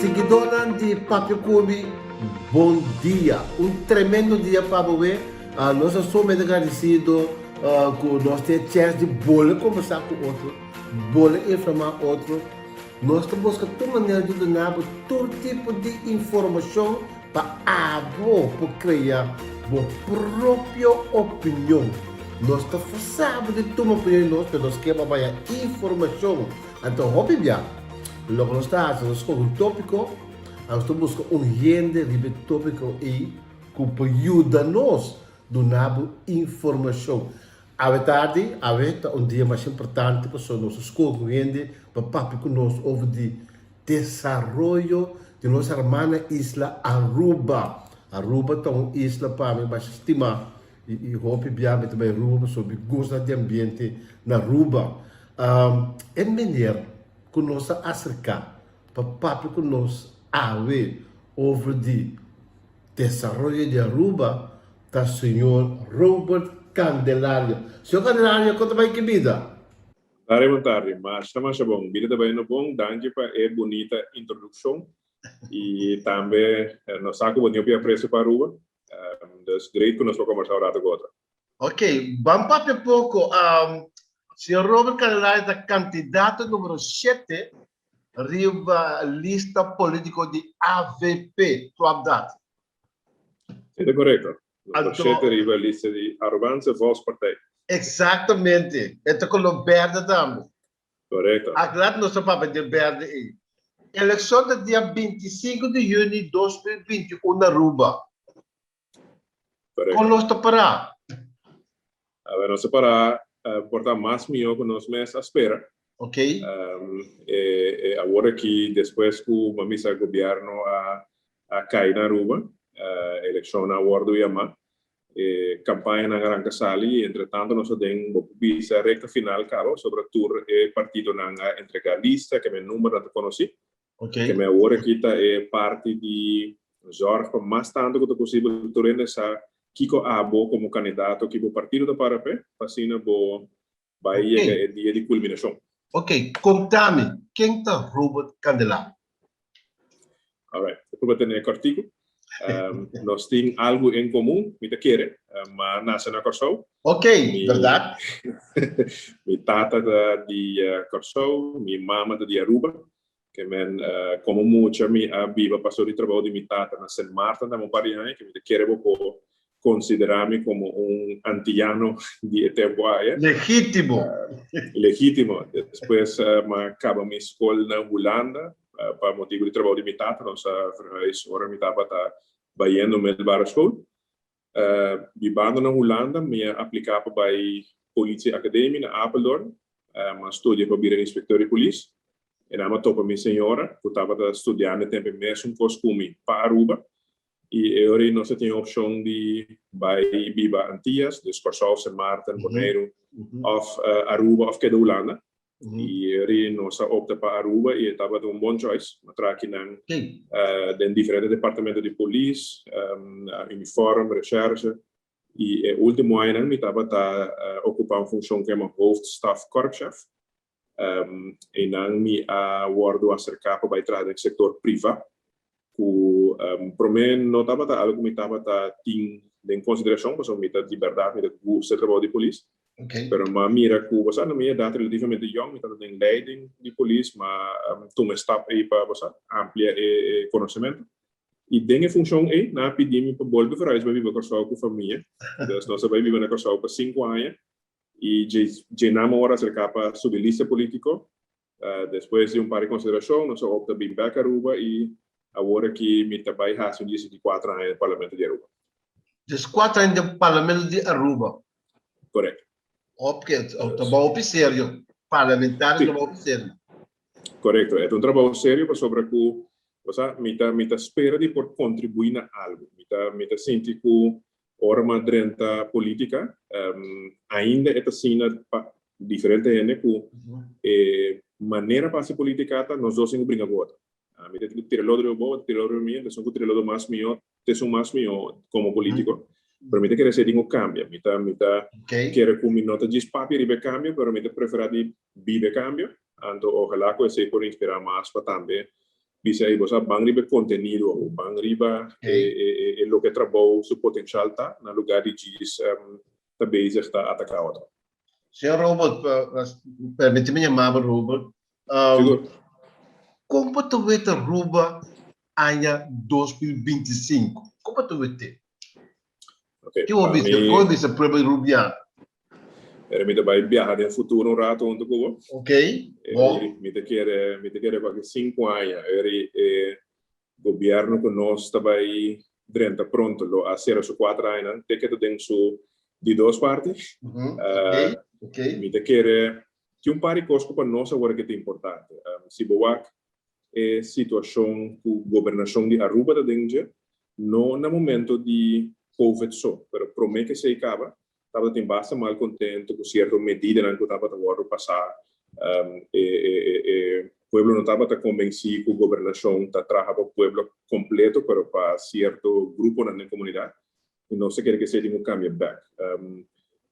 Seguidora de Papo Cubi, bom dia. Tremendo dia para você. Nós somos muito agradecidos com nós ter chance de conversar com outro, informar outro. Nós estamos buscando toda maneira de donar todo tipo de informação para criar a própria opinião. Nós estamos forçados de tomar opinião, nós queremos informação. Então, obviamente, logo nós estamos com um tópico, nós estamos buscando gente de tópico e que ajuda-nos a dar informação. A tarde, dia mais importante, porque nós escolhemos com gente para falar conosco sobre o desenvolvimento de nossa irmã isla Aruba. Aruba é uma isla para mim mais estimada e hope biame também Aruba sobre gosto de ambiente na Aruba. É melhor que nós acercar para falar conosco sobre o desenvolvimento de Aruba da senhor Robert Candelario. Senhor Candelario, conta mais que vida. Tarde, mas estamos bom. Vida também no bom, danke para a bonita introdução e também nós saco bonito para preço para Aruba. Dus great que nós vamos conversar agora. Ok, vamos para um pouco. Senhor Robert Candelario é candidato número 7 riba lista político de AVP. Tua data. É correto. Número 7 riba lista de Arubanse Volkspartij. Exatamente. É com o Verde também. Correto. Agora nós estamos de Verde. Eleição do dia 25 de junho de 2021 na Aruba. Correto. Com nós para. Agora nós para portar mais melhor que nós mesmos espera. Ok. Agora que depois que o missa governo a cair na Aruba, eleição na World Yama, campanha na Gran Casali, entretanto nós temos a recta final cabo sobre o tour partido na entregar lista que me número de conheci, que me agora que é parte de zorg para mais tanto que possível tornar essa Kiko Abo como candidato que o partido da Parapé, assim vai chegar o dia de culminação. Ok, contame, quem está Robert Candelario? Alright, eu vou ter artigo. Nós temos algo em comum, me quer, mas nasce na Corsou. Ok, verdade. Minha tata de Corsou, minha mama de Aruba, que como muito minha viva passou de trabalho de minha tata na Saint Martin, da Montpellier, que me quer considerar-me como antiano de Etebuaia. Legítimo. Legítimo. Depois, acaba minha escola na Holanda, para motivo de trabalho de minha tata, nossa agora minha tata está indo na middelbare school. Vivendo na Holanda, me aplicava para a Politie Academie na Apeldoorn, mas estudia para virar inspector de polícia. E na topa minha senhora, que estava estudando tempo mesmo costume para Aruba. E agora nós temos a opção de viver Antillas, dus Corsou, Sint Maarten, Bonaire, of Aruba, of cada Holanda. E agora nós optamos para Aruba e estava um bom choice. Nós trazemos de diferentes departamentos de polícia, uniforme, recherche. E o último ano eu estava ocupando a função como hoofdstaf korpschef. E não me aguardo a cercar para entrar no setor privado. Para mim, não estava algo que estava em consideração, porque eu tinha liberdade de ser trabalho de polícia. Mas a mira que você não me dá relativamente jovem, eu estava em leiding de polícia, mas tu me está aí para você ampliar conhecimento. E tem a função aí, na pedir-me para voltar para viver com a família. Então, nós vamos viver na Corsou por 5 anos e já não hora cercar para subir lista política. Depois de par de consideração, nós optamos vir para Aruba e agora que me trabalho há 4 anos no Parlamento de Aruba. 4 anos no Parlamento de Aruba. Correto. Ok, trabalho sério. Parlamentar, trabalho sério. Correto, é trabalho sério sobre que me espera de por contribuir a algo. Me sente que forma durante a política ainda é assim diferente que maneira para ser política nós dois temos briga agora. Me tirou do bom, tirou do meu, então tirou do mais meu, são mais meu como político. Pero me quer ser um cambio, me quer que me nota de papel e cambio, pero me prefere de viver cambio. Então, ojalá que você por inspirar mais para também bisa aí você bang riba contenido ou bang riba lo que trabalha seu potencial tá na lugar de diz tá bezig tá atacar outro. Senhor Robert, permite-me chamar Robert. Seguro. Como tu vê a Ruba ano 2025? Como tu vê? Okay. Que eu ouvi essa prova rubiana. Era me vai viajar no futuro rato onde eu Ok. Bom. me te quer qualquer 5 anos. Era governo que nós estava aí durante pronto lo a ser su 4 anos. Te que tem su de duas partes. Ok. Me te quer que par de coisas para nós agora que é importante. Se boa situação com governação de Aruba da Dengue, não no momento de Covid só, pero promete que se acaba. Estava tem bastante mal contente com certa medida que estava agora passar. Pueblo não estava convencido que a governação está trabalhando para o pueblo completo, pero para certo grupo na comunidade. E não se quer que seja um cambio back.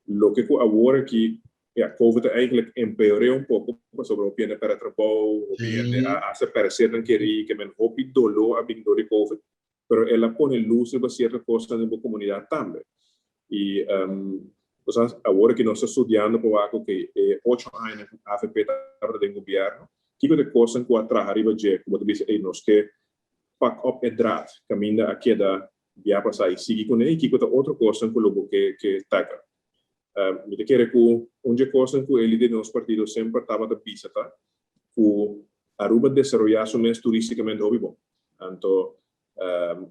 Lo que agora que a Covid eigenlijk empeorou pouco sobre o piano para trabalho, o piano a se parecer que men hopi dolor a vindo de Covid, pero ela põe luz sobre certa coisa na comunidade também. E agora que nós estamos estudando por algo que 8 anos a AFP está no governo, que de coisa que a trabalhar de como tu disse, nós que pack up draad, caminha aqui da via passar e seguir com ele, que de outra coisa que taca. Me quer que onde coisa que ele de nosso partido sempre estava da pista, tá? Que Aruba desenvolver su mês turisticamente bom. Então,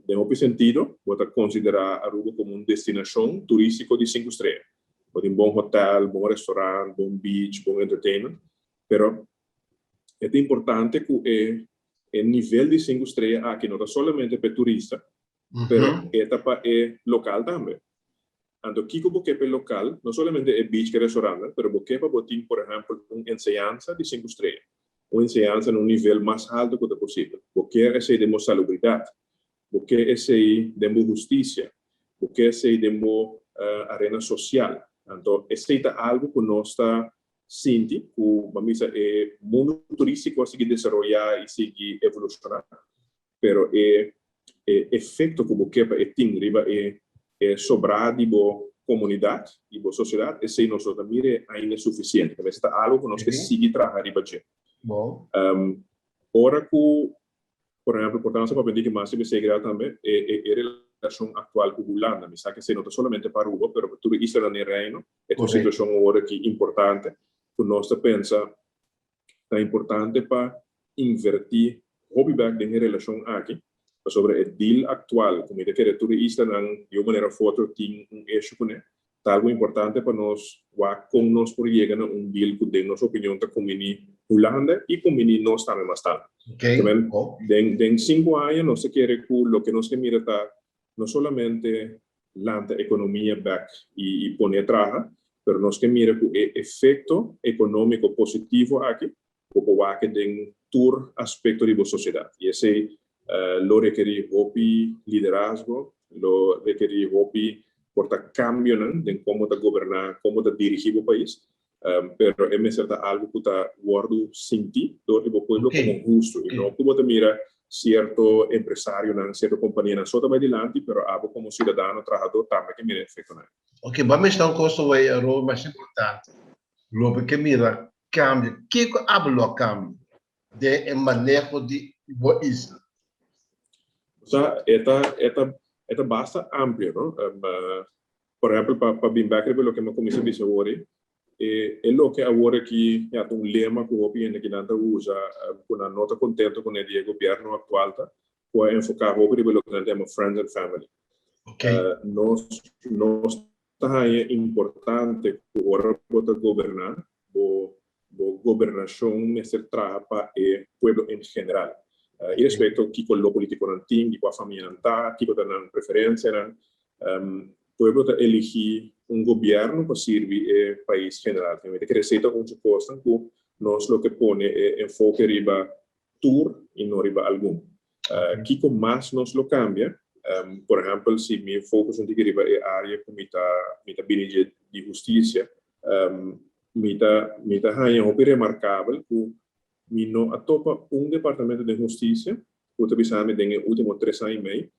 de outro sentido, vou considerar Aruba como uma destinação turística de 5 estrelas. Tem bom hotel, bom restaurante, bom beach, bom entertainment, pero é importante que o nível de 5 estrelas aqui não é somente para turista, pero é local também. Então, aqui como que é local, não somente é beach que é restaurante, pero porque para botar, por exemplo, uma enseñanza de 5 estrelas, uma enseñanza num nível mais alto que é possível, porque esse demos salubridade, porque esse demos justiça, porque esse demos arena social. Então, esse é algo que nós está sentindo, que vamos dizer, o mundo turístico a seguir desenvolver e seguir evolucionar, pero o efeito que porque tem é sobrar de boa comunidade e boa sociedade, esse nós também ainda é suficiente. Mas está algo que nós que seguir trabalhar riba de. Bom. Ora que, por exemplo, importância para pedir que mais se seguirá também é relação atual com a Holanda. Me sabe que se não somente para Uruguai, mas para tudo isso no reino, é uma situação agora que importante, que nós pensa é importante para invertir hobby back em relação aqui, sobre o deal atual, como é que tudo isso de uma maneira foto tem eixo com ele, tá algo importante para nós, com nós por chegar a deal que tem nossa opinião da comunidade Holanda e comunidade nós também bastante. Okay. Den 5 anos, nós queremos que o que nós queremos está não somente la economia back e poner trabalho, mas nós queremos que o efeito econômico positivo aqui, porque aqui tem todo aspecto da sociedade. E esse lo requerir hopi liderazgo, lo requerir hopi portar cambio de como está governar, como está dirigir o país. Pero é certa algo que está guardo sentir do pueblo como justo e não como te mira certo empresário na certa companhia na só também adiante, pero algo como cidadão trabalhador também que mira efeito né. Ok, vamos estar um custo aí a rol mais importante. Lo que mira cambio, que hablo cambio de manejo de boa isla. O sea, esta basta amplia, ¿no? Por ejemplo, para Bimbacker, lo que me comienza a decir ahora, es lo que ahora aquí hay un lema que opinión que nada usa, con una nota contento con el gobierno actual, puede enfocar sobre lo que llamamos friends and family. Okay. Nos está importante que ahora pueda gobernar, o gobernación es el trabajo para el pueblo en general. E respecto a chi con lo politico non tem, chi con la famiglia non ha, chi con la preferenza, pueblo te elegir un gobierno para servir el país general. Quindi che receta un cosa che nos lo che pone enfoque riba tour e non riba algún. Chi con más nos lo cambia, por ejemplo, si mi focus un tigre riba área come mita binige di giustizia, mita hanya hopi remarcável que mi no atopa un departamento de justicia eu pensava que nos últimos 3 anos e meio,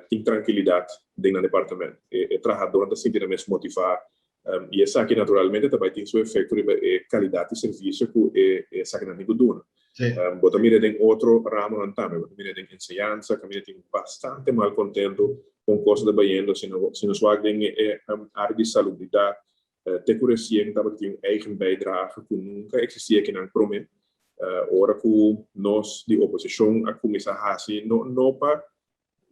tem tranquilidade dentro do departamento. O trabalhador está sentindo mais motivado. E essa aqui, naturalmente, também tem seu efeito de qualidade de serviço que essa que não tem duna. Mas também tem outro ramo não também. Também tem ensinança, também tem bastante mal contento com coisas de banhando, se nos vai tem área de saúde, ter consciência que tem eigen bijdrage que nunca existia aqui na Prome. Ora que nós, de oposição, a começar a fazer, não para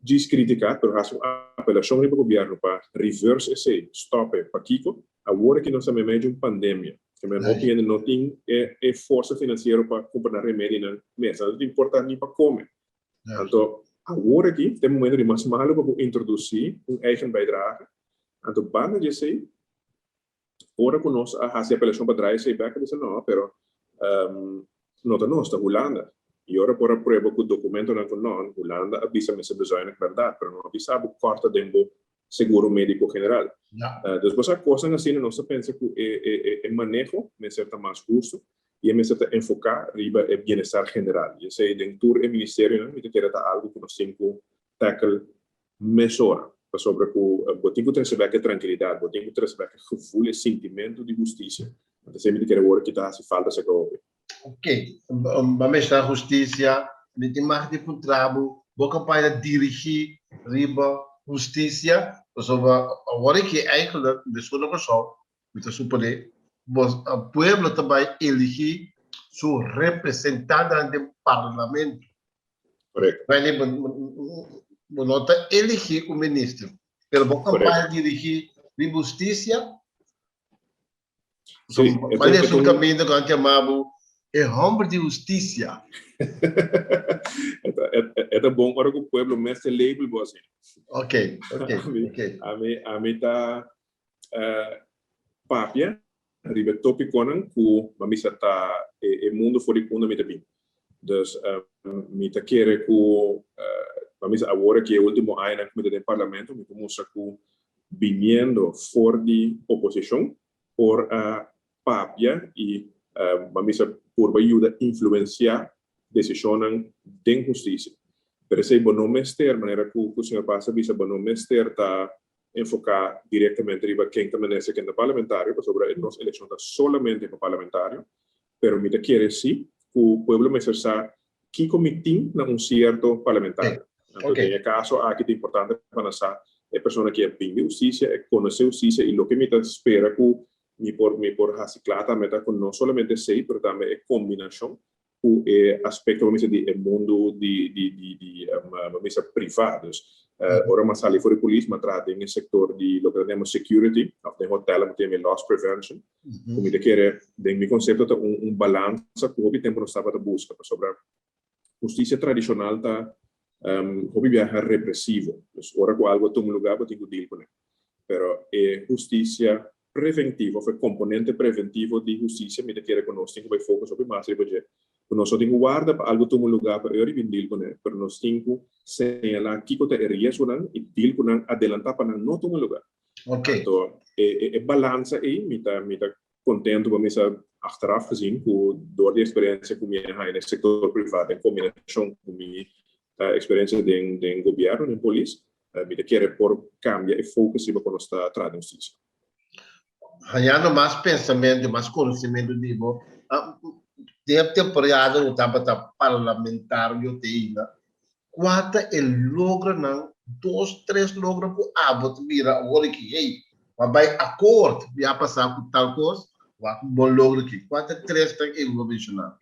descriticar, mas a apelação do governo para reverse esse stop para Kiko, agora que nós estamos em meio de uma pandemia, que não tem força financeira para comprar remédio na mesa, não importa nem para comer. Então, agora aqui, tem um momento de mais malo para introduzir eigen bijdrage. Então, banda de sei, ora que nós a apelação para trás, sei bem que diz não, pero não está nós, está Holanda. E ora por a prova que o documento não, Holanda avisa-me se besoin é verdade, mas não avisa o corta tempo seguro médico general. Depois a coisa assim, nós pensa que é manejo, me certa mais justo, e me certa enfocar riba é bem-estar general. E sei dentro do ministério, me quer algo que nós temos que tackle melhor, sobre que tem que receber que tranquilidade, tem que receber que gevoel e sentimento de justiça. Então sempre quer agora que está se falta se cobre. Ok, vamos à justiça, me tem mais de trabalho, vou campanha dirigir riba justiça, sobre agora que é que a pessoa não só, muito superior, o povo também elegir seu representante no parlamento. Correto. Vai não elegir o ministro, pelo vou campanha dirigir riba justiça. Sim, mas é um caminho que nós chamamos é homem de justiça. É bom para que o povo mestre label você. Ok. A mim tá papia, ribe topi konan ku mamisa tá e mundo fora kundo me também. Dus me tá querer ku mamisa agora que é o último ano na comida do parlamento, me começa ku vindo for de oposição por a papia e mamisa por ajuda a influenciar decisões de justiça. Pero se não mester maneira que o senhor passa visa não mester tá enfocar diretamente riba quem também é que é parlamentário, sobre a nossa eleição tá solamente para parlamentário, pero me quer sim que o povo me sabe que comitim na certo parlamentário. Então, em caso aqui é importante para nós é pessoa que é bem de justiça, é conhecer justiça e o que me espera que me por reciclar meta com não somente sei, mas também é combinação com aspecto de mundo de privados. Ora mas ali for a polícia, mas trata em setor de lo que chamamos security, of the hotel, mas também loss prevention. Como ele quer, dentro do conceito de balança que o tempo não estava a busca sobre a justiça tradicional tá hobby viajar repressivo. Ora com algo toma lugar para ter que deal com ele. Pero justiça preventivo, foi componente preventivo de justiça, me quer conosco, tem que focar sobre mais riba nós temos que guardar para algo tomar lugar para eu ir com ele, pero nós temos que señalar que o risco e deal com ele, adelantar para não tomar lugar. Ok. Então, balança aí, me tá contente com essa achteraf gezien, que door de experiência que eu tenho no setor privado, em combinação com minha experiência de governo, em polícia, me quer por cambiar e foco se para nós está tratando justiça. Ganhando mais pensamento, mais conhecimento de nível. Deve ter período no tempo parlamentário ainda. Quanto ele logra não 2, 3 logra por hábito vira agora que ei, vai acordo, vai passar com tal coisa, vai bom logra aqui. Quanto 3 tem ele mencionar?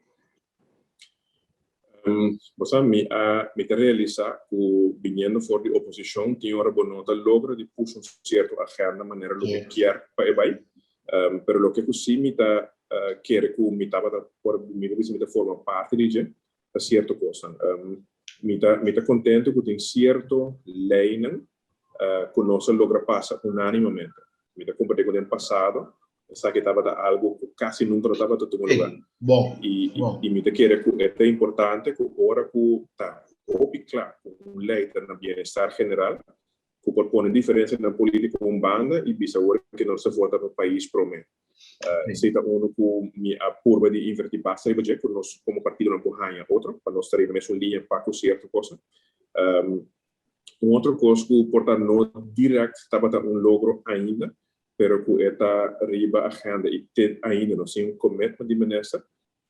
Você me realiza que vindo for de oposição tinha hora bonota logra de puxar certo agenda maneira lo que quer para vai, pero lo que sim me tá quer que me tava por me forma parte de certo coisa. Me tá contente que tem certo lei que nós logra passar unanimamente. Me tá compartilhando com o passado, sabe que estava algo que quase nunca estava todo lugar. Bom. E me quer que é importante que agora que tá claro, lei da bem-estar general que propõe diferença na política com banda e bisa que não se vota para o país prometo. Seita que me apurva de invertir bastante budget, que nós como partido não podemos outro, para nós estar na mesma linha para certa coisa. Outra coisa que portanto não direto estava logro ainda, pero que está riba agenda e tem ainda não sem commitment de minister,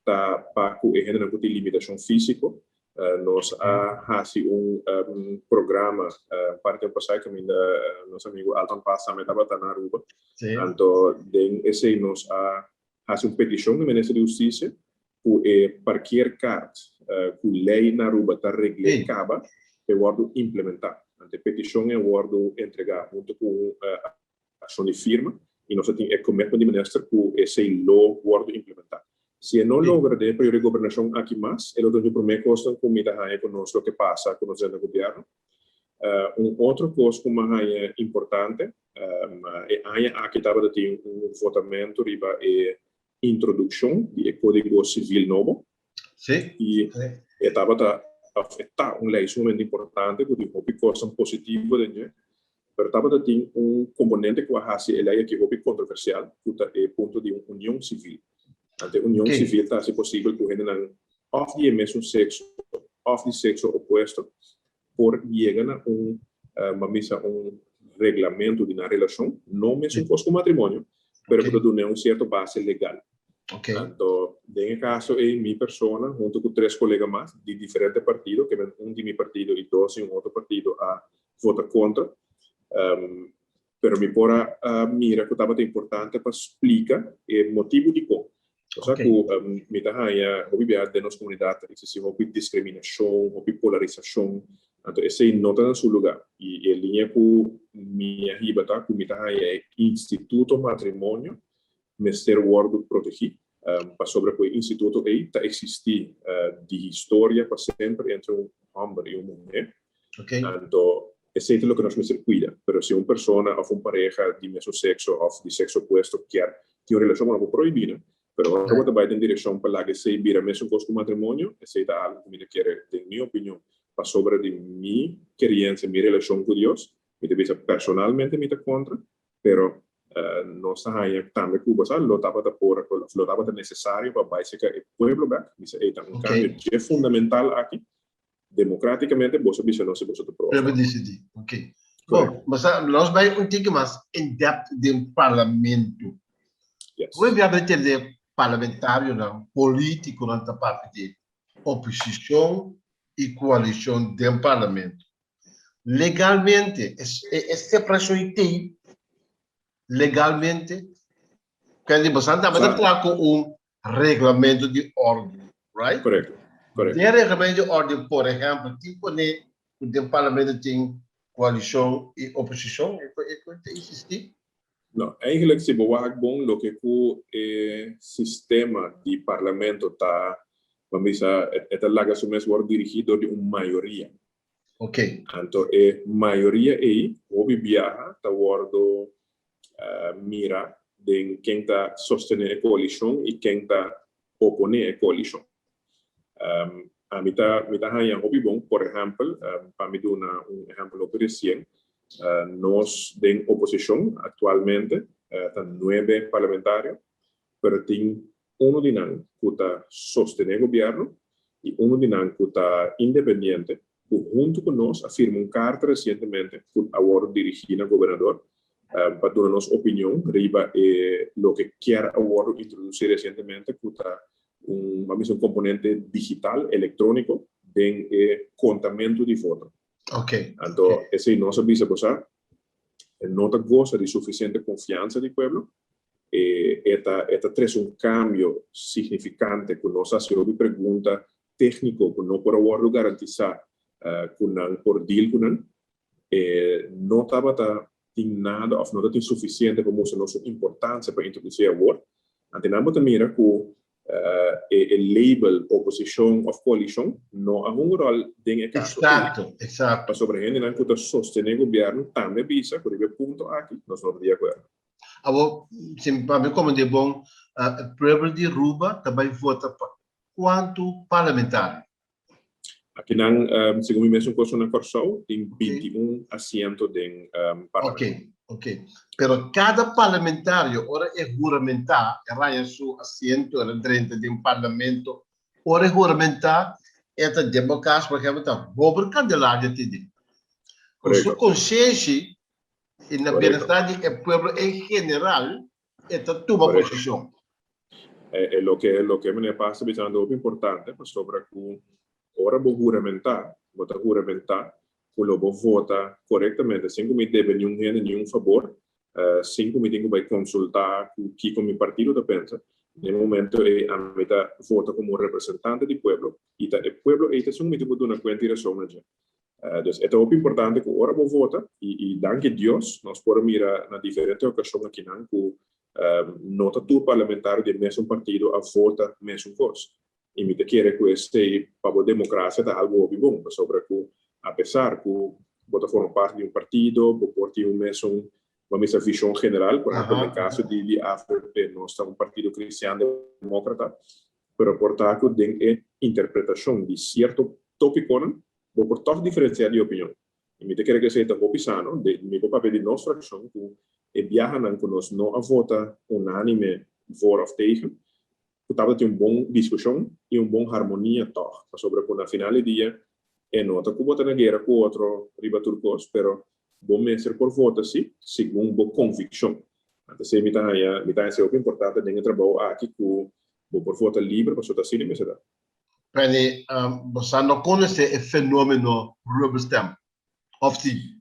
tá para que ainda não tem limitação física. Nós fazemos programa para tempo passado que ainda nosso amigo Alton Paz também estava na Aruba. Então, esse nós fazemos petição no Ministério da Justiça que qualquer carta que lei na Aruba está reglada é word implementar. A petição é word entregar junto com a ação de firma e nós temos commitment de ministro que esse law word implementar. Se não logra de período de governação aqui mais, ele tem primeiro costa com muita raia conosco o que passa com o governo. Outro coisa que é importante é aqui estava de votamento riba e introdução do Código Civil novo. Sim. E estava a afetar lei sumamente importante que tem coisa positiva dentro. Mas estava de componente que a lei que é controversial, que é ponto de união civil. A união civil está se possível que gente of de mesmo sexo, of de sexo oposto, por chegar a regulamento de uma relação, não mesmo com o matrimônio, mas que tem certa base legal. Então, nesse caso, minha pessoa, junto com 3 colegas mais, de diferentes partidos, que vem de meu partido e 2 de outro partido, a votar contra. Pero me pora mira que estava importante para explicar o motivo de como. Cosa que me tahanha obviamente de nossa comunidade existe uma discriminação, uma polarização, então esse não está no seu lugar e a linha que me arriba tá que me tahanha é Instituto Matrimônio Mestre Word protegido para sobre o instituto aí está existir de história para sempre entre homem e mulher. Então esse é o que nós me cuida, pero se uma pessoa ou uma pareja de mesmo sexo ou de sexo oposto quer ter uma relação não proibida. Pero ahora vai em direção para que se vira mesmo com o matrimônio, esse é algo que me quer, em minha opinião, para sobre de minha experiência, minha relação com Deus, me deve personalmente me contra, pero nós aí também Cuba, sabe, lo estava necessário para básica o povo back, isso é um cambio que é fundamental aqui, democraticamente, você bisa não se você prova. Deve decidir, Bom, mas nós vamos um pouco mais em depth do parlamento. Como é que parlamentário, não, político, na parte de oposição e coalição do parlamento. Legalmente, essa separação tem, legalmente, quer dizer, você está com regulamento de ordem, right? Correto. Tem regulamento de ordem, por exemplo, tipo, o parlamento tem coalição e oposição, existe? Não, eigenlijk se bewaakt bom lo que o sistema de parlamento está, vamos dizer, esta laga sumes wordt dirigido de uma maioria. Então, maioria aí, houve viaja, está wordo mira de quem está sustentando a coalição e quem está opondo a coalição. A mim está houve bom, por exemplo, para me dar exemplo recente. Nós, de oposição, atualmente, tem 9 parlamentários, mas tem de nós que está sustentando o governo e de nós que está independente, que junto com nós afirma carta recentemente que agora dirige o governador para dar nossa opinião riba o que quer agora introduzir recentemente, que está um componente digital, eletrônico, de contamento de voto. Então, esse nosso vice-presidente não goza de suficiente confiança do povo. Esta traz cambio significante que nós hacemos pergunta técnica que não por agora garantizar por deal com não estava tem nada ou não tem suficiente para mostrar nossa importância para introduzir agora. Então, nós mira que o label oposição ou coalição não há rol dentro caso. Exato. Para sobre ele, não que sostener o governo também visa por esse ponto aqui, nós não de acordo. Agora, para mim, como é bom, o povo de Aruba também vota para quanto parlamentar? Aqui não, segundo mesmo curso na Corsol, tem 21 assentos em parlamento. Ok. Pero cada parlamentário, ora é juramentar, é seu assento, era dentro de parlamento, ora é juramentar, é a democracia, por exemplo, tá, Robert Candelária te diz. O seu consciência, e na verdade, é povo em geral, é uma posição. É lo que me passa pensando é importante, sobre que ora vou juramentar, quando vou votar corretamente, sem que me deve nenhum favor, sem que me tenho que consultar o que o meu partido pensa. No momento a mim vota como representante do povo, e o povo é isso que me dá conta e razão. Então, é muito importante que ora vou votar, e danke Deus, nós podemos mirar na diferentes ocasiões aqui, que nota tu parlamentar de mesmo partido a vota mesmo coisa. E me quer que este para a democracia é algo bom, sobre que apesar que você forma parte de partido, você tem mesmo uma visão general, por exemplo, no caso de AFP, nós estamos partido cristiano-democrata, mas portanto, tem interpretação de certo tópico, você pode diferenciar de opinião. E me quer que seja pisano, de meu papel de nossa fração, que viajan com nós não a vota unânime voor of tegen, que tem uma boa discussão e uma boa harmonia toch, sobre que na final do dia nota que você na guerra com outro riba turcos, pero bom mestre por voto sim, segundo boa convicção. Então se me tá é o importante dentro do trabalho aqui que por voto livre, para só assim me será. Quindi você não conhece o fenômeno rubber stamp, of sim.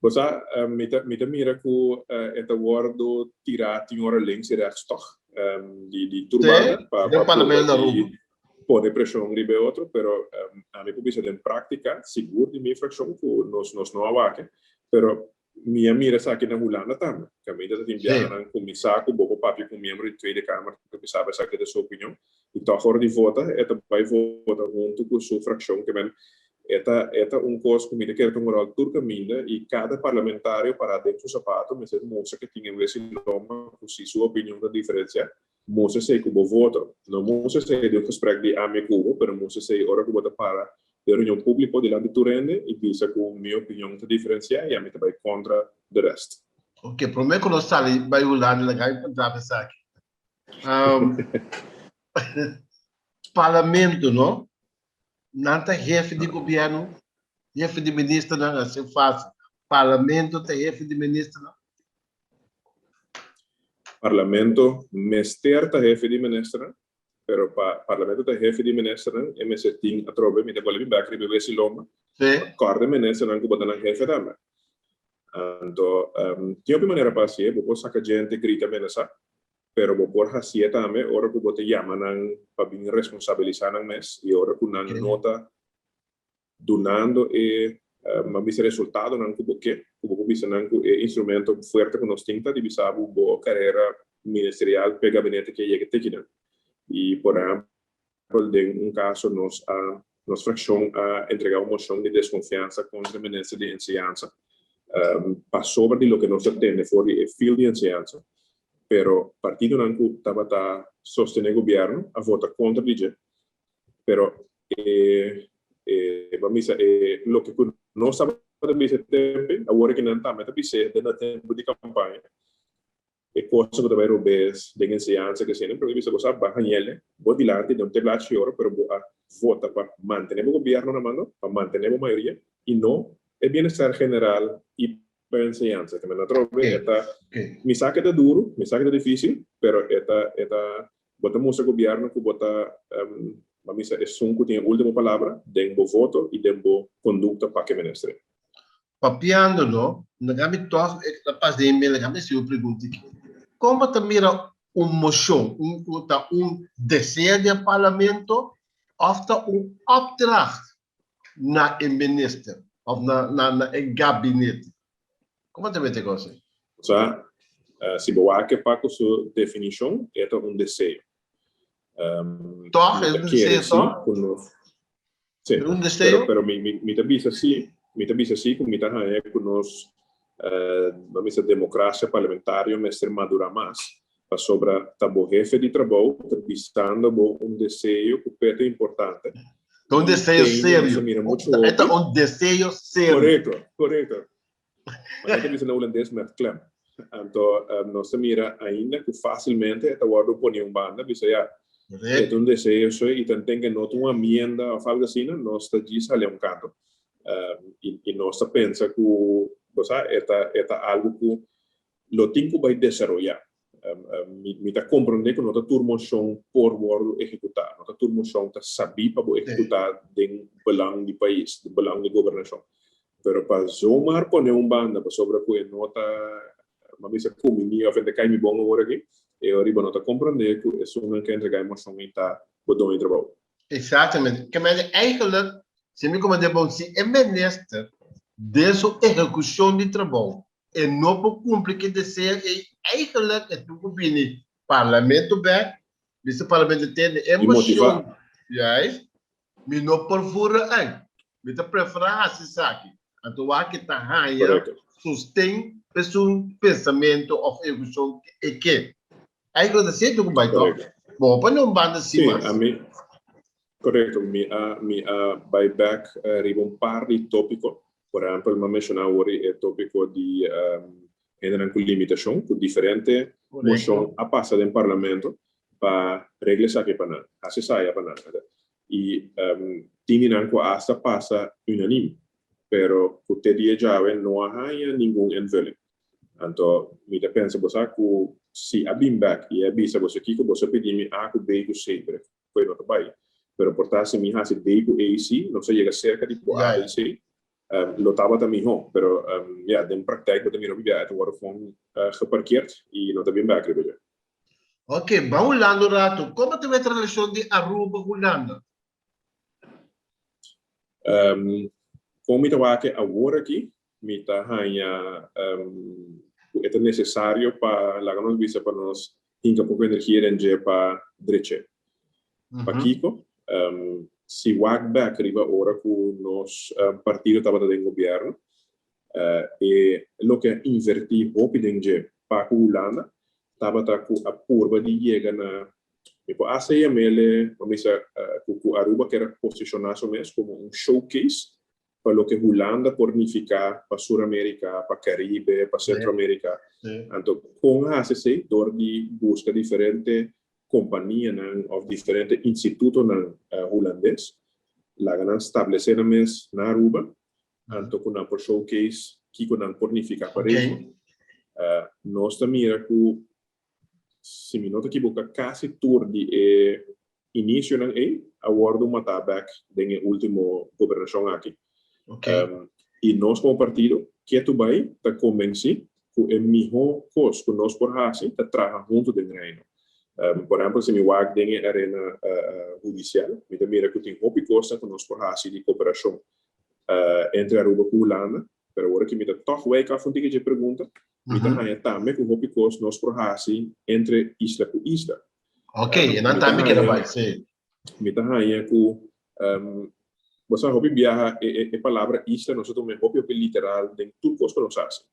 Você me mira que é o word tirar tem hora links e rechts toch, de turbana para pode pressão ribe outro, pero a mim precisa de prática seguro de minha fração que nós não abaque, pero minha mira aqui na Holanda também, que a mim está enviando com meu saco, bobo papi com membro de Tweede Kamer que pensava essa que é sua opinião, e tá fora de vota, vai votar junto com sua fração que vem Eta coisa que me quer tomar o turca minha e cada parlamentário para dentro do sapato, mas é moça que tinha esse nome, se sua opinião da diferença, moça sei que vou votar, não moça sei de um gesprek de amigo, mas moça sei hora que vou para a reunião pública de lá de Turende e diz que a minha opinião da diferença e a mim vai contra o resto. Ok, prometo que nós saímos vai olhar na gai para pensar aqui. Parlamento, não? Nanta chefe de governo, chefe de ministro, não se faz. Parlamento tem chefe de ministro, não? Parlamento, mester tá chefe de ministro, pero parlamento tá chefe de ministro, e me setim a trobe, me devolve back de bebê siloma. Sim. Corda ministro não que botar na chefe também. Então, tinha uma maneira para ser, vou sacar gente grita menesa, pero vou por hasia também, ora que botar chama não para bem responsabilizar não mes e ora que não nota donando e mas resultado não que vou bisa não que instrumento forte que nós temos de bisa boa carreira ministerial pega gabinete que chega até e por exemplo em caso nós fração a entregar uma moção de desconfiança contra o ministro de enseñanza para sobre de lo que nós temos for o fio de enseñanza. Pero partido não estava sostener o governo a votar contra ele, pero vamos dizer lo que nós estava nesse tempo, agora que não está, mas também dentro do tempo de campanha, é coisa que também roubes de enseñanza que se não porque você gosta barra ele, vou dilante não ter lá choro, pero vota para manter o governo na mão, para manter a maioria e não é bem-estar general e para enseñanza, que me trove, mi saque é duro, mi saque é difícil, pero botamos o governo que bota, vamos dizer, é um que tem a última palavra, tem bom voto e tem boa conduta para que ministre. Papiando, não? Nagami todos, capaz de e-mail, nagami se eu pergunto aqui. Como também moção, desejo de parlamento, ou opdracht na minister, ou na gabinete? Como também te gosta? Se boa que para a sua definição, é desejo. Toch, é desejo só? Sim, desejo? Pero me avisa assim, como me está com nós, vamos dizer, democracia parlamentar, mas ser madura mais, para sobre o jefe de trabalho, visando desejo que é importante, Un deseo se serio. mira mucho Este é um desejo sério. correcto. Mas também na holandês met klem. Então, não se mira ainda que facilmente esta guarda põe banda, bisa ya. É um desejo e tem que não uma emenda ou algo assim, não está diz ali canto. E não se pensa que, você, é algo que lo tenho vai desenvolver. Me está compreendendo que nossa turma são por word executar, nossa turma são tá saber para executar den belang do país, do belang da governação. Pero para zomaar poner banda para sobre que nota, mas bisa comunidade of de cai me bom agora aqui, e ora nota compreender que é uma que entregar emoção em tá bodon em trabalho. Exatamente. Que mas eigenlijk, se me como de bom se é minister dessa execução de trabalho e não por cumprir que deseja e eigenlijk é tudo bem parlamento back, vice parlamento tem emoção, yes, me não por fora aí, me tá preferência sabe, então aqui tá raia sustém um pensamento ou execução e que aí quando você tudo vai então, bom para não banda assim mais. Sim, a mim correto, mi buyback riba par di tópico, por exemplo, ma mencionava ora o tópico di generar com limitação, com diferente moção a passa do parlamento para regras aqui para nada, assim sai para nada. E tinha com hasta passa unânime, pero o dia já não há nenhum envelope. Então, me pensa você que se a back e a bisa você que você pedir me a que bem sempre, foi não vai. Pero portarse mi hace de AC, no se llega cerca de AC, lo estaba también, pero ja, de praktijk wordt er meer op je uit worden gewoon geparkeerd en not bien back rebelde. Ok, vamos lá no rato. Como te vê a relação de Aruba com Holanda? Como me trabalha agora aqui, me tá ganha é necessário para lá nos visa para nós tinha pouco energia em para direita. Para Kiko, se walk back arriba ora com nos partido estava dentro do governo e lo que inverti hopi dentro para Holanda estava com a curva de chegar na tipo ACML vamos dizer com Aruba que era posicionado mesmo como showcase para lo que Holanda pornificar para Suramérica, para Caribe, para Centroamérica. Então com a ACC dor de busca diferente companhia ou diferentes institutos holandês, lá ganan estabelecer na Aruba, anto com por showcase, que com pornificar para isso. Nós também que se me nota que boca quase tour de início não a word uma back da último governação aqui. E nós como partido que tu vai tá convencer que é melhor coisa que nós por assim tá trabalhar junto do reino. Por exemplo, se me wag dingen arena judicial, me também que tem hopi costa que nós por assim de cooperação entre Aruba e Holanda, pero agora que me tá toch week af de que pergunta, me tá ganha também com hopi costa nós por assim entre isla com isla. Ok, não também que vai ser. Me tá ganha com você hopi viaja palavra isla, nós também hopi literal de tudo costa nós assim.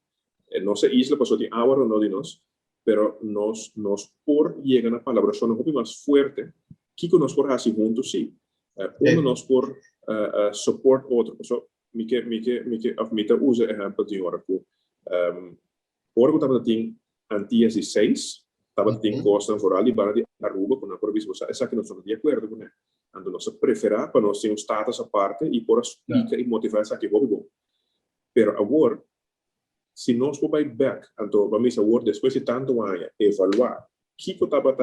Nossa isla passou de agora não de nós. Pero nos por llegar a palabras son un poco más fuerte que nos por así juntos sí uno nos por support otro so me que usa ejemplo de ahora que ahora que estaba tin anti 16 estaba tin cosas foral y para de Aruba con una provincia esa que no son de acuerdo con él ando nos prefera para nos un status aparte y por explicar y motivar esa que voy pero ahora se nós for back, então vamos agora depois de tanto ano evaluar que estava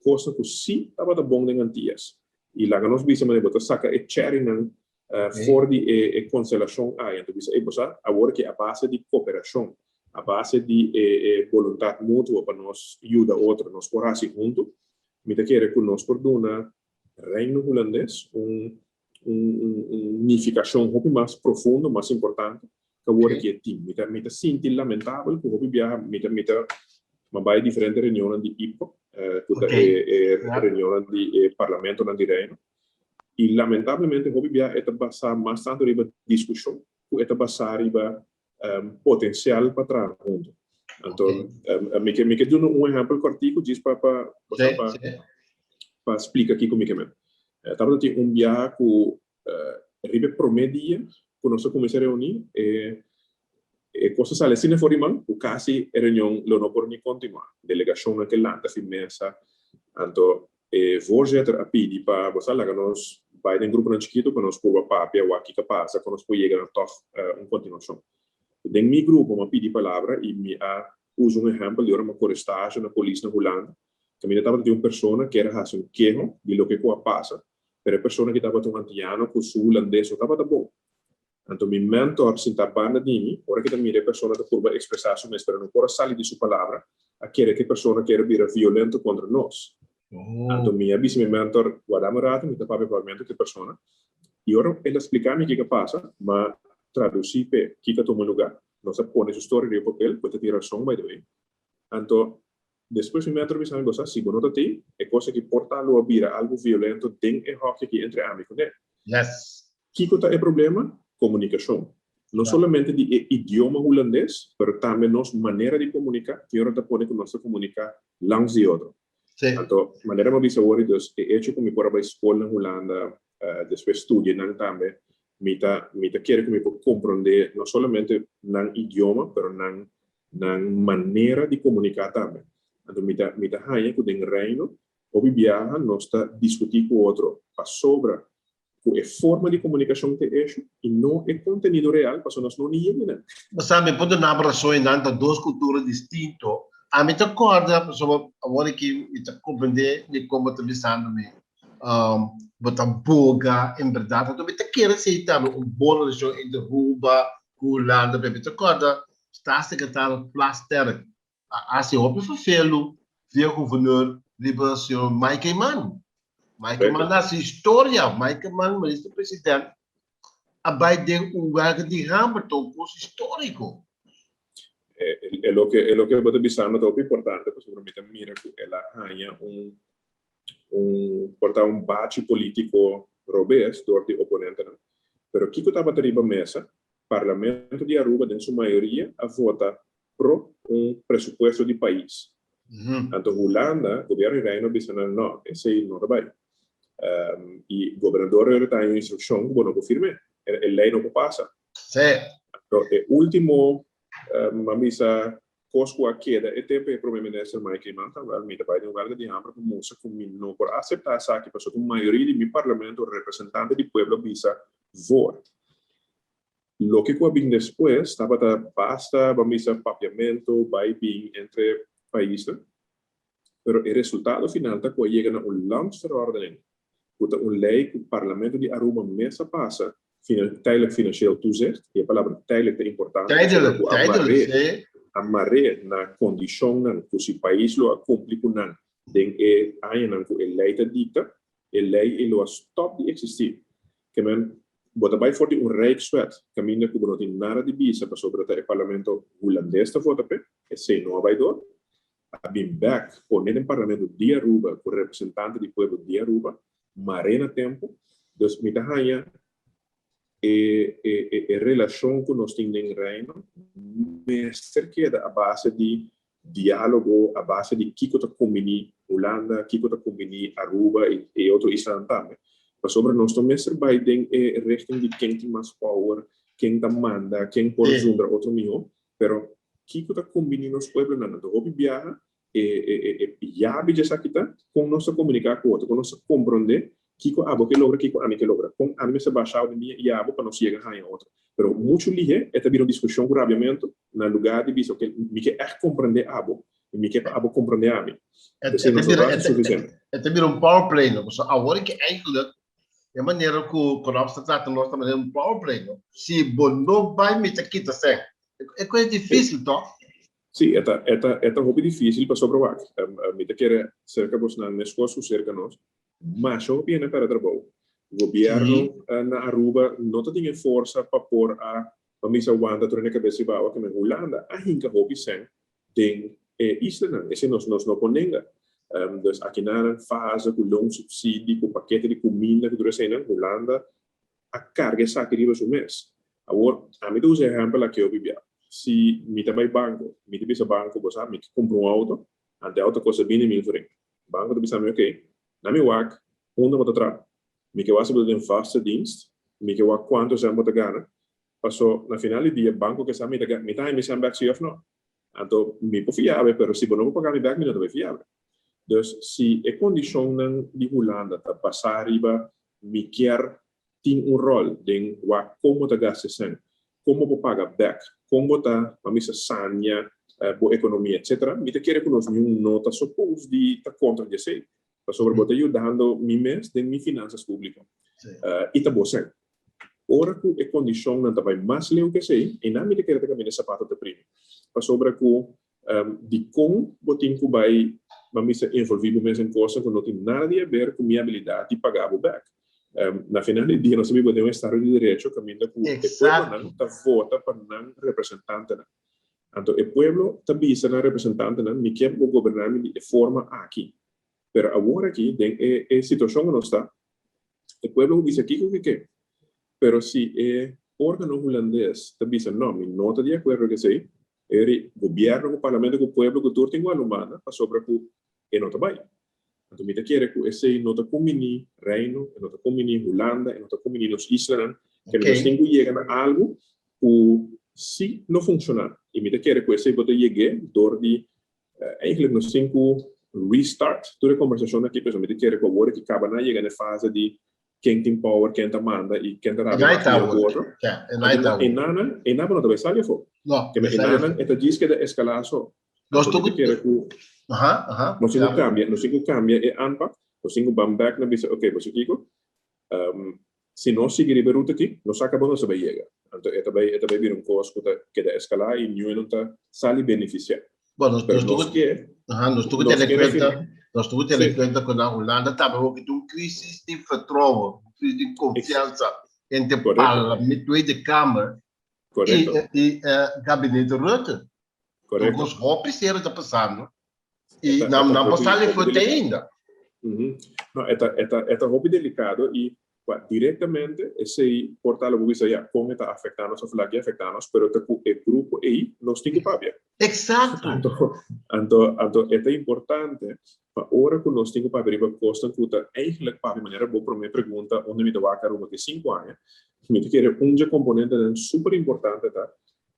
coisa que sim estava bom em antias e lá nós vimos que botar saca sharing for de conciliação aí então vimos agora que a base de cooperação a base de vontade mútua para nós ajudar outro nós por assim junto me te quer que nós por dona reino holandês unificação um pouco mais profunda mais importante agora que é time, me tá sentindo lamentável porque eu viaja, me vai diferentes reuniões de IPO, reuniões de parlamento na direito e lamentavelmente eu viaja é passar mais tanto riba discussão, é passar riba potencial para trabalhar junto. Então, me que dou exemplo cortico diz para explicar aqui como é. Estava tendo viaje com ribe promedia, com nossa comissão reunir, e coisas assim fora mal, o casi reunião lo não por ni continuar. Delegação naquele lanta fi mesa, anto voorzitter a pedi para você lá que nós vai em grupo chiquito para nós pôr papel o aqui capaz, para nós poder chegar toch continuação. Dentro meu grupo uma pedi palavra e me uso exemplo de uma correstagem na polícia na Holanda, que me estava de uma pessoa que era um queijo de lo que passa, pero a pessoa que estava tão antiano com o holandês estava bom. Então, meu mentor, se está banda de mim, ora que também a pessoa está por expressar sua mas não pode sair de sua palavra, aquele que a pessoa quer vir violento contra nós. Então, minha mentor, guardamos rato, me tapava provavelmente que a pessoa, e ora ele explicar-me o que passa, mas traduzir para que toma lugar, nós põe sua história de papel, pode ter razão, by the way. Então, depois meu mentor me sabe, você, se você não tem, é coisa que porta a vira algo violento, tem hockey que entre amigos, né? Yes. Que é o problema? Comunicação. Não somente de idioma holandês, mas também nossa maneira de comunicar, que agora pode que nós comunicar langs de outro. Então, maneira mais bisa hoje, dus é hecho como por a escola na Holanda, depois estudia não também, mita quer que me compreender não somente no idioma, mas na maneira de comunicar também. Então, mita hanya que tem reino, ou viaja, nós está discutir com outro, para sobre é forma de comunicação que é isso e não é conteúdo real, porque nós não entendemos. Mas sabe, pode na abraço em duas culturas distintas. A mim te acorda, pessoal, agora que me te compreender de como te pensando me, botar boga, em verdade, então me te quer aceitar boa relação entre Cuba, Holanda, me te acorda, está secretário Plaster, assim, o prefeito, via governador, liberação, Mike Mann. Mike Mann na sua história, Mike Mann, ministro-presidente, vai ter lugar de Hamilton, curso histórico. É o que eu estou pensando, é importante, porque seguramente mira que ela ganha um bate político robês do oponente, né? Pero o que estava na mesa, parlamento de Aruba, em sua maioria, a votar pro presupuesto de país. Então, Holanda, o governo reino, disse, não, esse não vai. E o governador está em instrução, não confirme, a lei não passa. Então, o último, mamisa, Cosco a queda, e tempo o primeiro-ministro Mike Mann, me vai de lugar de hambre, como moça, como não por aceitar essa que passou, a maioria de meu parlamento, representante do povo, visa votar. Lo que eu vi depois, estava basta, mamisa, papiamento, vai bem entre países, pero o resultado final está que chega na landsverordening, lei que o parlamento de Aruba mesa passa, tijdelijk financieel toezicht, e a palavra tijdelijk é importante, tijdelijk, amarre na condição que o país lo cumpre com nan, den aí nan que lei te dicta, lei lo stop de existir, que men bota vai for de rijkswet, caminho que não tem nada de visa para sobre o parlamento holandês te vota pe, e se não vai door, a been back por nem parlamento de Aruba, por representante do povo de Aruba, marena tempo, dus mita hanya relação que nós temos em reino, mestre que a base de diálogo, a base de que está combinando Holanda, que está combinando Aruba e outro Islândia também. Mas sobre nós também vai ter resto de quem tem mais power, quem está manda, quem pode juntar outro melhor, pero que está combinando os pueblos não, então o viaja já bija sakita com nossa comunicar com outro, com nossa compreender Kiko abo que logra, Kiko ami que logra. Com a mesa baixada de minha e abo para não chegar a outro. Pero muito lige é também uma discussão com rabiamento na lugar de visto que me quer compreender abo e me quer abo compreender a mim. É também um power play, não? Só agora que eigenlijk de maneira que o Coronel trata nós também um power play, não? Se não vai me te quita sem, é coisa difícil, tá? Sim, é hobby difícil para sobrevoar. Me te quer cerca vos na escola cerca nós. Mas o governo para trabalhar. O governo na Aruba não tem força para pôr a missa Wanda na cabeça bawa que na Holanda a hinka hobby sem tem Islândia. Esse nós não ponenga. Dus aqui na fase com long subsídio, com paquete de comida que durante na Holanda a carga sacrifica o mês. Agora, a mim dos exemplos aqui eu vivia. Se me trabalha banco, me trabalha banco, você me compra auto, até auto custa 20 mil francs. Banco tu bisa me ok. Na mi wak, onda bota tra. me que was een vaste dienst, me que was quanto zijn moeten gaan, passou na final do dia banco que sabe me tá me sem back se of não, então me por fiável, pero se não pagar me back me não vai fiável. Dus se a condição de Holanda tá passar riba, me quer tem rol de como tá gasta sem, como vou pagar back, como tá a missa sanya, boa economia, etc. Me te quer que nós não nota supose de tá contra de sei. Sobre botar ajudando mi mês de mi finanças públicas. E tá bom sem. Ora que a condição não tá bem mais leu que sei, e não me te quer que caminhe sapato de primo. Sobre que de como botin que vai me envolver mais em coisas que não tem nada a ver com minha habilidade de pagar o back. Na final do dia, nós sabemos que um Estado de Direito caminha com o povo não tá vota para não representante. Então, o povo também é na representante não me quer governar de forma aqui. Pero agora aqui, a situação que nós está, o povo diz aqui o que quer. Pero se o órgão holandês também diz, não, me nota de acordo que sei, o governo, o parlamento, o povo, que tudo tem uma humana, para sobre o e não está bem. Então, me quer que esse não está combinando Reino, não está combinando Holanda, não está combinando os Islas, que nós temos que chegar a algo que se não funcionar. E me quer que esse pode chegar, door de, eigenlijk nós temos que restart toda a conversação aqui, pessoal, me quer que agora que acaba na chega na fase de quem tem power, quem tá manda e quem tá rápido agora. E nada não vai sair fora. Não. Que nada é diz que é escalação. Nós tu quer que nós temos que cambia e aanpak, nós temos que bam back na bisa, okay, você Kiko. Se nós seguir a ruta aqui, nós acabamos a chegar. Então é também vir coisa que da escalar e não tá sali beneficiar. Bom, nós temos que ter em conta que na Holanda também houve uma crise de vertrouwen, crise de confiança entre o parlamento, Tweede Kamer e o gabinete Rutte. Correto. Nós vamos precisar de passar, e não passar foi ainda. Não, é hobby delicado e diretamente esse portal vou dizer como está afetando nós, falar que afetando nós, pero o grupo aí nós tem que pagar. Exato. Então é importante para hora que nós temos que pagar a costa que está eigenlijk para maneira boa para minha pergunta onde me dá a uma que 5 anos me quer componente super importante tá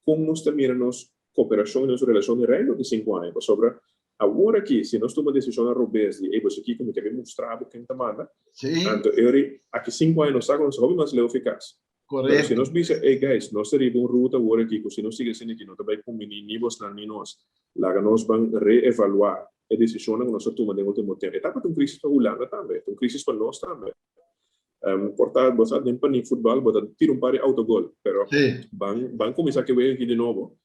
como nós terminamos cooperação e nossa relação de reino de 5 anos sobre agora aqui, se nós tomamos decisão a robês de você aqui como que me mostrar quem te manda, então eu aqui 5 anos nós agora nós mais leu eficaz. Correto. Se nós dizemos, hey guys, nós teríamos uma ruta agora aqui, se nós seguimos aqui, nós também com níveis na nós, lá nós vamos reevaluar a decisão que nós tomamos no último tempo. Está para uma crise para a Holanda também, uma crise para nós também. Portanto, você tem para o futebol, você tira par de autogol, pero vão começar a ver aqui de novo.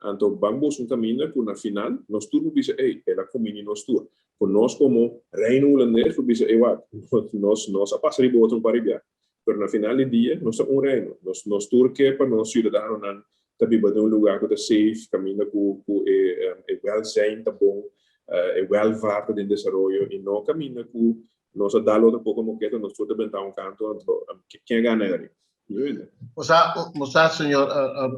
Então, vamos caminho que na final, nós tudo dizemos, hey, ela combina nós tudo. Por nós como reino holandês, dizemos, nós a passar de outro para ir. Mas na final do dia, nós somos reino. Nós tudo que para nós cidadãos, também para lugar que é safe, caminho que é welzijn, tá bom, é welvaart de desenvolvimento, e não caminho que nós dá outro pouco como que nós tudo bem um canto, quem ganha ali. Moça, senhor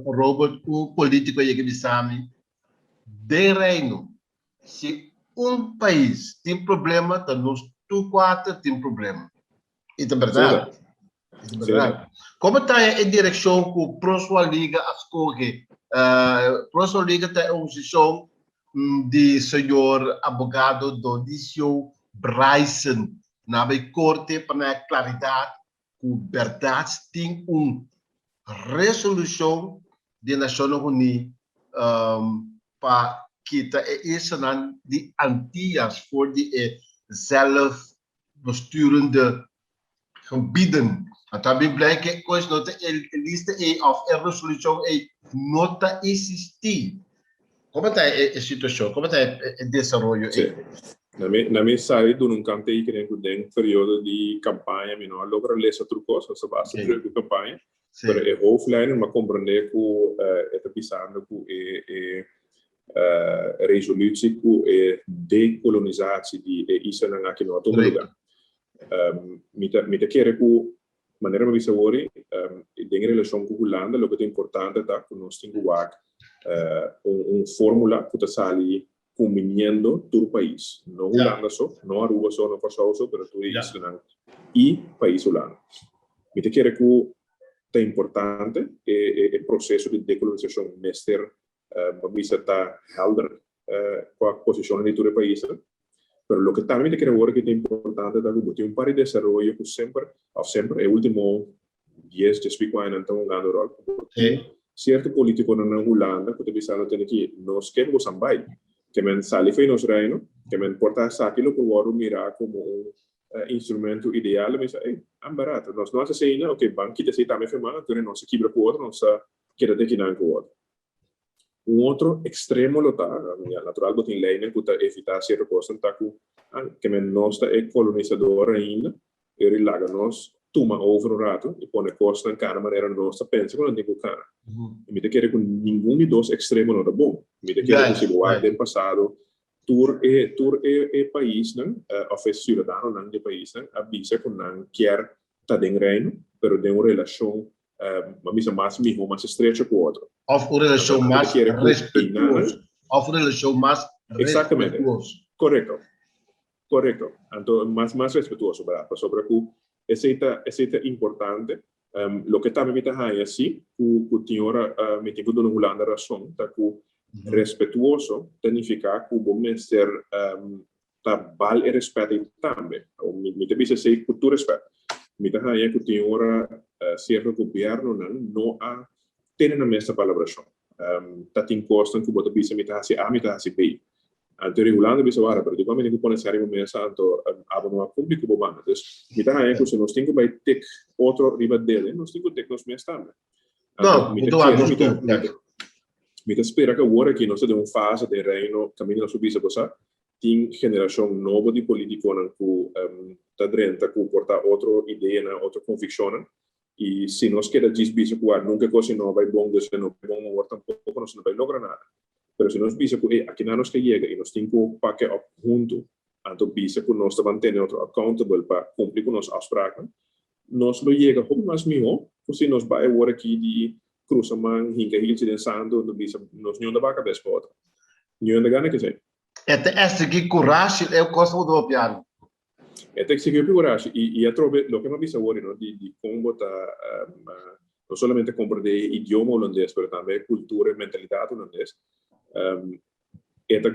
Robert, o político aí que me sabe, de reino, se país tem problema, então nós quatro tem problema. Isso é verdade. Isso é verdade. Como está em direção que o próximo Liga escolhe? Próximo Liga tem uma posição de senhor advogado Donicio Bryson, na corte para a claridade. O verdade tem resolução da Nações Unidas para que isso de Antillas voor de zelfbesturende gebieden. En também blij que coisa não tem lista of a resolução não existir. Como está a situação? Como está o desenvolvimento? Na minha saída, eu nunca tenho que ter um período de campanha, eu não logo ler outras coisas, só basta de campanha. Mas é hoofdlijnen, maar compreender que é pensando que a resolutie que decolonizatie die Israël aqui no outro lugar. Me quer que maneira mais agora, em relação com a Holanda, o que é importante é que nós temos fórmula que está ali combinando todo o país. Não Holanda só, não Aruba só, não Passau só, mas todo Israel e país Holanda. Me te quer que é importante o processo de decolonização mestre visa tá helder com a posição de todo o país. Pero lo que también te quiero ver que es importante es que un par de desarrollo que sempre el último 10 de spico años estamos ganando rol. Cierto político en Holanda que te pensando tiene que nos que vos ambai que men sale foi nos reino que men porta aquilo que o mirar como un instrumento ideal me dice barato nós não assim não ok banco que se também firmar então não se quebra com outro não se quer ter que não com outro outro extremo lotar natural botar em lei né para evitar certa coisa tá que men nós é colonizador ainda ele larga nós toma over um rato e põe costa em cada maneira nós pensa quando tem cara e me te quer com nenhum de dois extremos não é bom me te quer que se voar do passado tur e país né oferece cidadão não de país né avisa que não quer tá dentro reino pero tem uma relação mas mais estreita com o outro of uma relação mais respeitosa of uma relação mais exatamente correto então mais respeitoso para sobre que esse é importante lo que também me tá aí assim o senhora me tem que dar uma razão tá que respetuoso significa que o bom ser val e respeito também o me tem que ser que tu respeito me tá aí que tem ora certo governo não a tem na mesma palavra tá tem costa que bota bisa me tá assim bem anterior Holanda bisa vara pero digo me que pone sério mesa anto abono público bobana então me tá aí que se nós temos vai ter outro riba dele nós temos que ter nós mesmo também não me espera que agora que nós temos uma fase de reino caminho na subida você tem geração nova de político que tá dentro que porta outra ideia outra convicção e se nós quer dizer que nunca coisa não vai bom desde não bom ou tampouco nós não vai lograr nada pero se nós bisa que aqui não nos que chega e nós temos que pagar up junto então bisa que nós mantém outro accountable para cumprir com nossa afspraken nós lo chega como mais melhor se nós vai agora aqui de cruzamento hinga hilse den sando no bisa nós não da vaca despota não da gana que sei essa que coragem é o costo do piano tem que seguir coragem e a trove lo que me bisa agora no de como tá não somente compreender idioma holandês mas também cultura e mentalidade holandês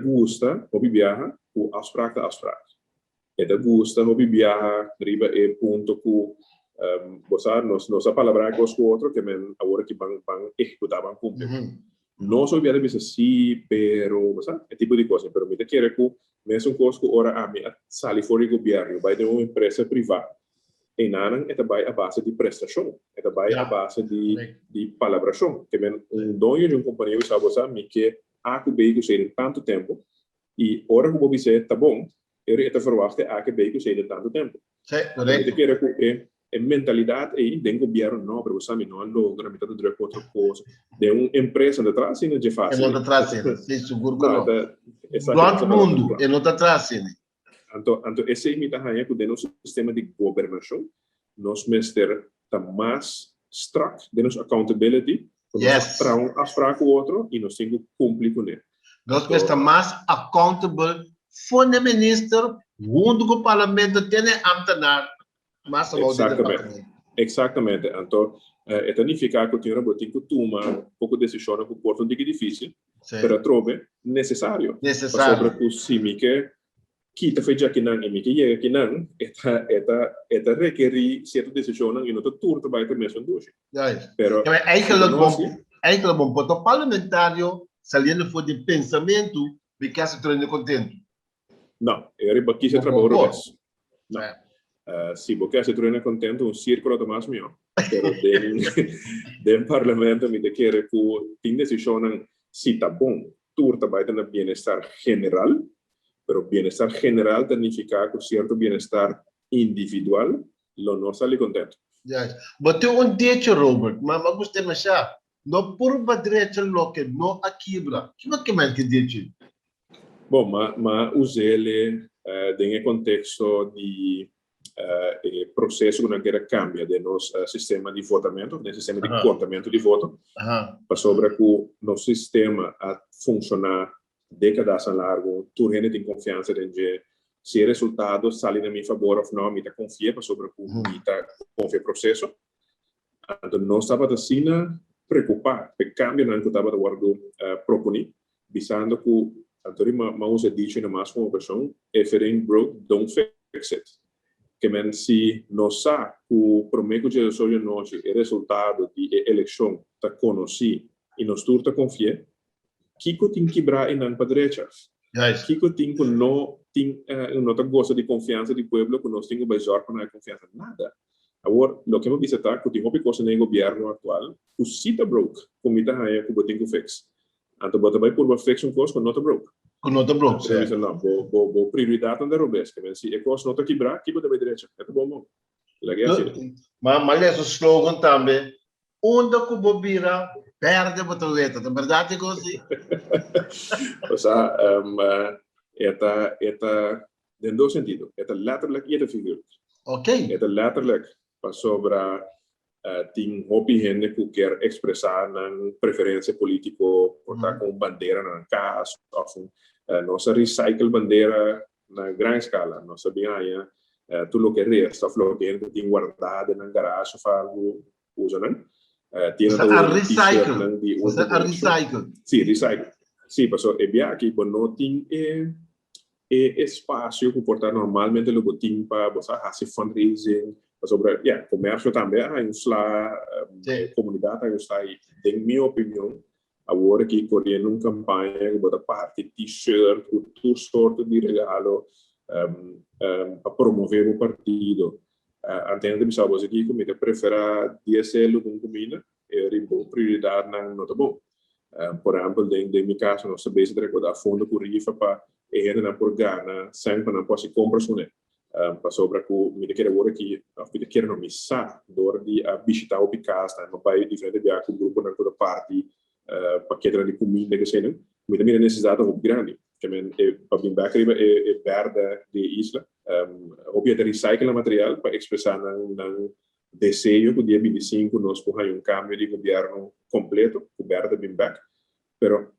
gusta hobby viaja o afspraak de afspraak gusta hobby viaja riba e punto ku você nos a palavra com o outro que men agora que van executar van cumprir não só viaja bisa sim pero você tipo de coisa pero me te quer que mesmo coisa ora a me sali fora do governo vai de uma empresa privada e nada vai a base de prestação vai a base de palabração que men dono de companhia sabe você me que que veículo seja tanto tempo e hora que o você tá bom ele está verwachte que veículo seja tanto tempo correto quer que a mentalidade aí dentro do governo não para você não logra metade de outra coisa de uma empresa de trás ainda de fácil não está trazendo sim seguro que não todo mundo não está trazendo então esse é mita aí que dentro do sistema de governação nós mestre tá mais strict dentro accountability para um afspraak com o outro e nós temos que cumprir com ele. Nós estamos mais accountable for the minister, junto com o parlamento, tem ambtenaar, mas exatamente. Então, significa que o senhor tem que tomar pouco decisão que portam de difícil, para trobe necessário. Sobre o simi que te fez aqui não e me que chega aqui não, eta requerir certa decisão e não te turto vai ter mesmo doce. Pero eigenlijk bom ponto parlamentário saliendo for de pensamento de que se torna contento. Não, eu aqui se trabalha isso. Se você se torna contento um círculo de mais melhor. Pero dentro parlamento me te quer que tem decisão se tá bom, turta vai ter bem-estar general. Pero bienestar general significa que cierto bienestar individual lo no sale contento. Mas tem direito, Robert, mas gostei mais já. Não por direito lo que não a quebra. Que mais que direito? Bom, mas usele em contexto de processo que não quer cambia de nosso sistema de votamento, de sistema de contamento de voto, para sobre que o nosso sistema a funcionar décadas a largo, tu gente tem confiança em que se resultados saem a meu favor ou não, me confia sobre o confia processo. Então, nós estava assim preocupar, porque cambio não que estava guardo proponer, visando que Antori usa dice na mais como pessoa, if it ain't broke, don't fix it. Que men se nós sabe que o prometo de hoje noite é resultado de eleição tá conheci e nós turta confia, Kiko tem que quebrar em para direita. Kiko tem que não gosta de confiança do povo, que nós temos baixar para não confiança nada. Agora, o que eu disse tá, que tem uma coisa no governo atual, o sita broke, como está aí que botem que fix. Então, bota vai por fix coisa que não está broke. Não está broke, certo? Não, vou prioridade da robes, que se a coisa não está quebrar, que bota vai direita. É bom. Legal assim. Mas esse slogan também, onde que o bobira perde a tua na verdade é assim. O sea, esta em dois sentidos, esta letterlijk e esta figuurlijk. Ok. Esta letterlijk para sobre tem hobby gente que quer expressar na preferência político, portar com bandeira na casa, ou nossa recycle bandeira na grande escala, nós sabemos tudo o que resta, o que a gente tem guardado na garagem, faz algo usa, né? Recycle. Sim, recycle. Sim, passou é bem aqui, mas não tem espaço que portar normalmente o botim para você fazer fundraising, sobre comércio também, a inflar comunidade, a inflar, em minha opinião, agora que correndo uma campanha que bota parte t-shirt, tudo sorte de regalo para promover o partido. Entendo que sabe aqui que me prefere DSL com comida é uma prioridade não tá bom. Por exemplo, em meu caso, nós sabemos que recordar fundo por rifa para a gente não por gana, sempre não pode comprar isso, né? Para sobre que me quer agora que me quer não missar dor de visitar o Picasso, né? Mas vai diferente de o grupo na toda parte paquete de comida que sei não, me também necessidade muito grande. Que para mim back é verde de isla, obviamente recyclar material para expressar no desejo que dia 25 nós podemos cambio de governo completo, o verde bem back, pero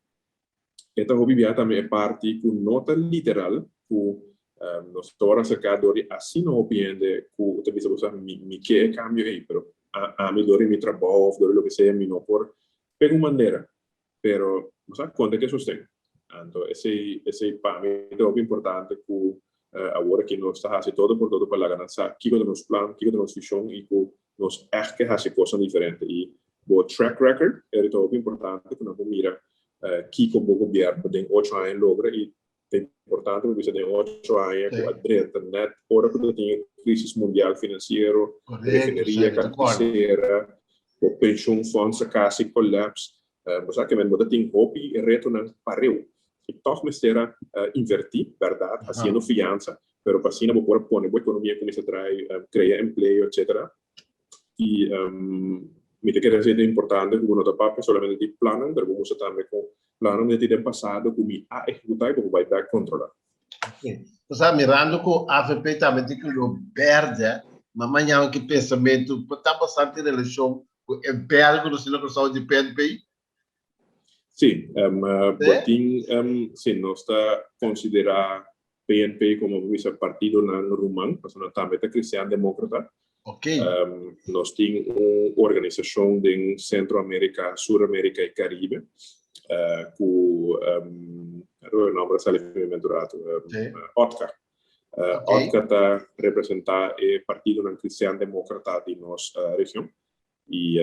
esta hobby também é parte que nota literal que nós estamos cercados de assim não opiniende que talvez você me quer cambio aí, pero a melhor em meu trabalho, do que seja, me não por pega uma maneira, pero você conta que sustenta. Então esse para mim é muito importante que agora que nós está fazendo todo por todo para ganhar, que o nosso plano, que o nosso visão e que nós é que faz coisas diferentes e o track record é muito importante que nós mira que como governo tem 8 anos logra e é importante que você tem 8 anos com a internet, ora que tem crise mundial financeira, refineria, carteira, o pension funds quase colapse, você que mesmo tem hobby e retorno pareu. E toch será invertir, verdade, fazendo fiança, pero para assim não pode pôr a economia começa a criar emprego, etc. E me quer dizer é importante que não está solamente de plano, mas vamos também com plano de tempo passado que me a executar e vai dar controlar. Você mirando que o AVP também tem que o perde, mas amanhã que pensamento está bastante relação com o perde com a questão de PNP. Sim, sim, nós está considerar PNP como um partido no Rumã, mas nós também é cristão-democrata. Ok. Nós temos uma organização de Centro-América, Sul-América e Caribe, que o nome é mentorado, OTCA. OTCA está representando o partido cristão-democrata de nossa região. E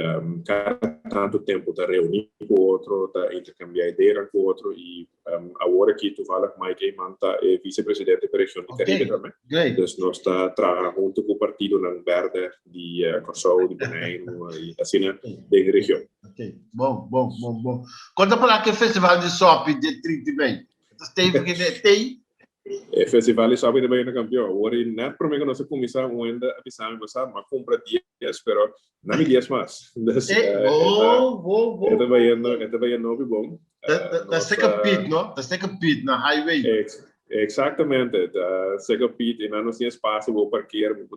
cada tanto tempo está reunindo com o outro, está intercambiando ideias com o outro e agora que tu fala com Mike Manta é vice-presidente da região de Caribe também. Então nós está trabalhando junto com o partido na verde de Corsol, de Benin e assim na região. Bom. Conta para que festival de SOP de 30 de maio? Tem? O festival de SOP também é campeão. Agora não para mim que nós começamos ainda a pensar em passar, mas compra dias, pero não me dias mais. Bom. É também novo e bom. Da second pit, não? Da second pit na highway. Exatamente, da second pit, e não tem espaço, vou parquear, vou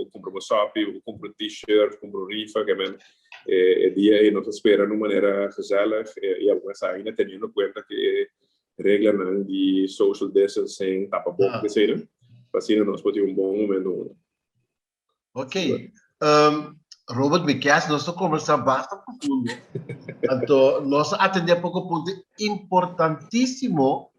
comprar uma SOP, vou comprar um t-shirt, comprar um rifa, que é dia e nós esperamos de uma maneira gezellig e algumas ainda tendo em conta que regla não de social distancing, tapa boca, etc. Assim, nós podemos bom momento. Ok. Robert Miquel, nós estamos conversando bastante profundo. Então, nós atendemos pouco ponto importantíssimo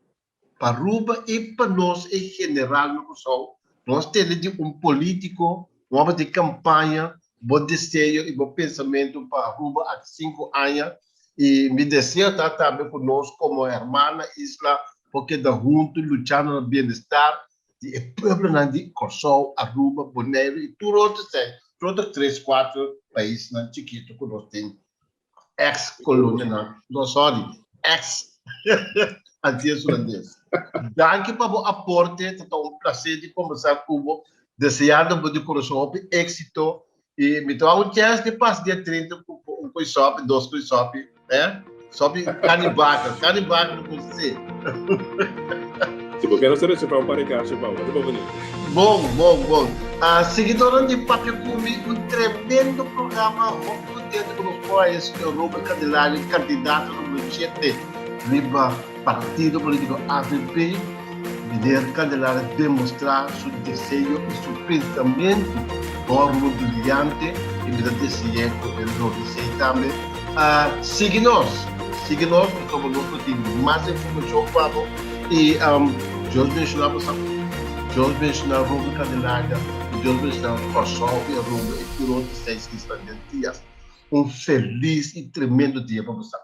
para Ruba e para nós em geral no Kosovo. Nós temos político, uma de campanha, bom desejo e bom pensamento para Ruba há 5 anos. E me desejo estar também conosco como irmã Isla, porque da junto lutando no bem-estar do povo de Kosovo, Aruba, Bonaire e tudo outro, todos 3, 4 países chiquitos que nós temos. Ex-colônia, não, sorry, ex-antias. Danke para o aporte, é um prazer de conversar com você, desejando que o Kosovo êxito e me dá chance de passar dia 30 com coisop, 2 coisop, né? Sobe canibaca não consigo. Se você não sabe se vai para cá, se vai, Bom. Seguidor de Papio Cumi, tremendo programa, muito contente com os pais que o Robert Candelário, candidato número 7, riba Partido Político AVP, líder Candelário demonstrar seu desejo e seu pensamento por mundo brilhante e me desejo com o Robert também. Siga-nos, porque como nós temos mais informação para e Jorge mencionava Robert Candelário, Jorge mencionava Kosovo e Aruba e por outros 6 dias. Um feliz e tremendo dia para você.